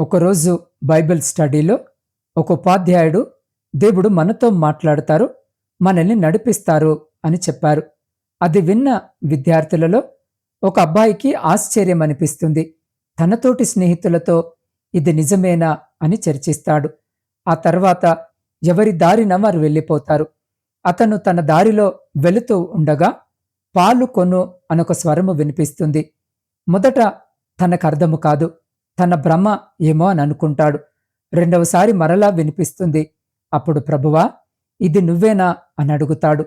ఒకరోజు బైబిల్ స్టడీలో ఒక ఉపాధ్యాయుడు దేవుడు మనతో మాట్లాడతారు, మనల్ని నడిపిస్తారు అని చెప్పారు. అది విన్న విద్యార్థులలో ఒక అబ్బాయికి ఆశ్చర్యం అనిపిస్తుంది. తనతోటి స్నేహితులతో ఇది నిజమేనా అని చర్చిస్తాడు. ఆ తర్వాత ఎవరి దారిన వారు వెళ్ళిపోతారు. అతను తన దారిలో వెళుతూ ఉండగా పాలు కొను అనొక స్వరము వినిపిస్తుంది. మొదట తనకర్థము కాదు, తన భ్రమ ఏమో అని అనుకుంటాడు. రెండవసారి మరలా వినిపిస్తుంది. అప్పుడు ప్రభువా, ఇది నువ్వేనా అని అడుగుతాడు.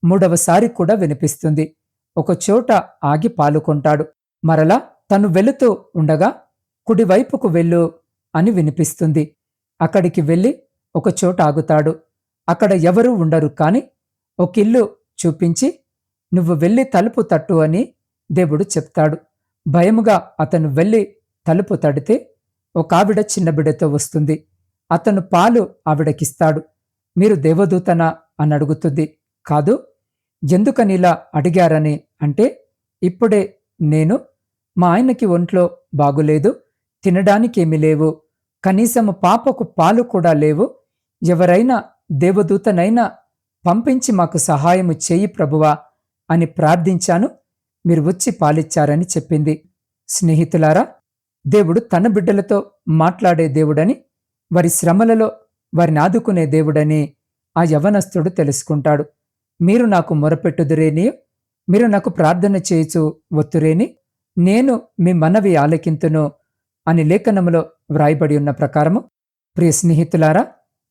మూడవసారి కూడా వినిపిస్తుంది. ఒక చోట ఆగి పాలుకొంటాడు. మరలా తను వెళుతూ ఉండగా కుడివైపుకు వెళ్ళు అని వినిపిస్తుంది. అక్కడికి వెళ్ళి ఒక చోట ఆగుతాడు. అక్కడ ఎవరూ ఉండరు, కాని ఒక ఇల్లు చూపించి నువ్వు వెళ్ళి తలుపు తట్టు అని దేవుడు చెప్తాడు. భయముగా అతను వెళ్ళి తలుపు తడితే ఒక ఆవిడ చిన్న బిడ్డతో వస్తుంది. అతను పాలు ఆవిడకిస్తాడు. మీరు దేవదూతనా అని అడుగుతుంది. కాదు. ఎందుకనిలా అడిగారని అంటే, ఇప్పుడే నేను మా ఆయనకి ఒంట్లో బాగులేదు, తినడానికేమీ లేవు, కనీసము పాపకు పాలు కూడా లేవు, ఎవరైనా దేవదూతనైనా పంపించి మాకు సహాయము చేయి ప్రభువా అని ప్రార్థించాను, మీరు వచ్చి పాలిచ్చారని చెప్పింది. స్నేహితులారా, దేవుడు తన బిడ్డలతో మాట్లాడే దేవుడని, వారి శ్రమలలో వారిని ఆదుకునే దేవుడని ఆ యవనస్తుడు తెలుసుకుంటాడు. మీరు నాకు మొరపెట్టుదురేని, మీరు నాకు ప్రార్థన చేయుచు ఒత్తురేని, నేను మీ మనవి ఆలకింతును అని లేఖనములో వ్రాయబడి ఉన్న ప్రకారము. ప్రియ స్నేహితులారా,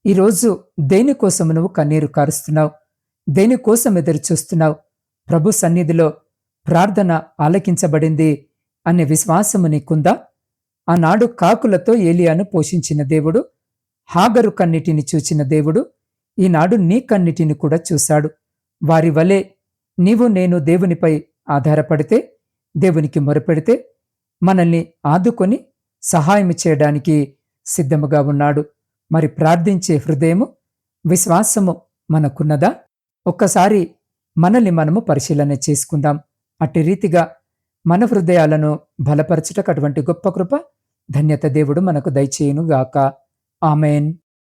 ఈరోజు దేనికోసము నువ్వు కన్నీరు కారుస్తున్నావు? దేనికోసం ఎదురు చూస్తున్నావు? ప్రభు సన్నిధిలో ప్రార్థన ఆలకించబడింది అనే విశ్వాసము నీకుందా? ఆనాడు కాకులతో ఏలియాను పోషించిన దేవుడు, హాగరు కన్నిటిని చూచిన దేవుడు, ఈనాడు నీ కన్నిటిని కూడా చూశాడు. వారి వలె నీవు నేను దేవునిపై ఆధారపడితే, దేవునికి మొరపెడితే మనల్ని ఆదుకొని సహాయం చేయడానికి సిద్ధముగా ఉన్నాడు. మరి ప్రార్థించే హృదయము, విశ్వాసము మనకున్నదా? ఒక్కసారి మనల్ని మనము పరిశీలన చేసుకుందాం. అట్టి రీతిగా మన హృదయాలను బలపరచుటకు అటువంటి గొప్ప కృప, ధన్యత దేవుడు మనకు దయచేయునుగాక. ఆమెన్.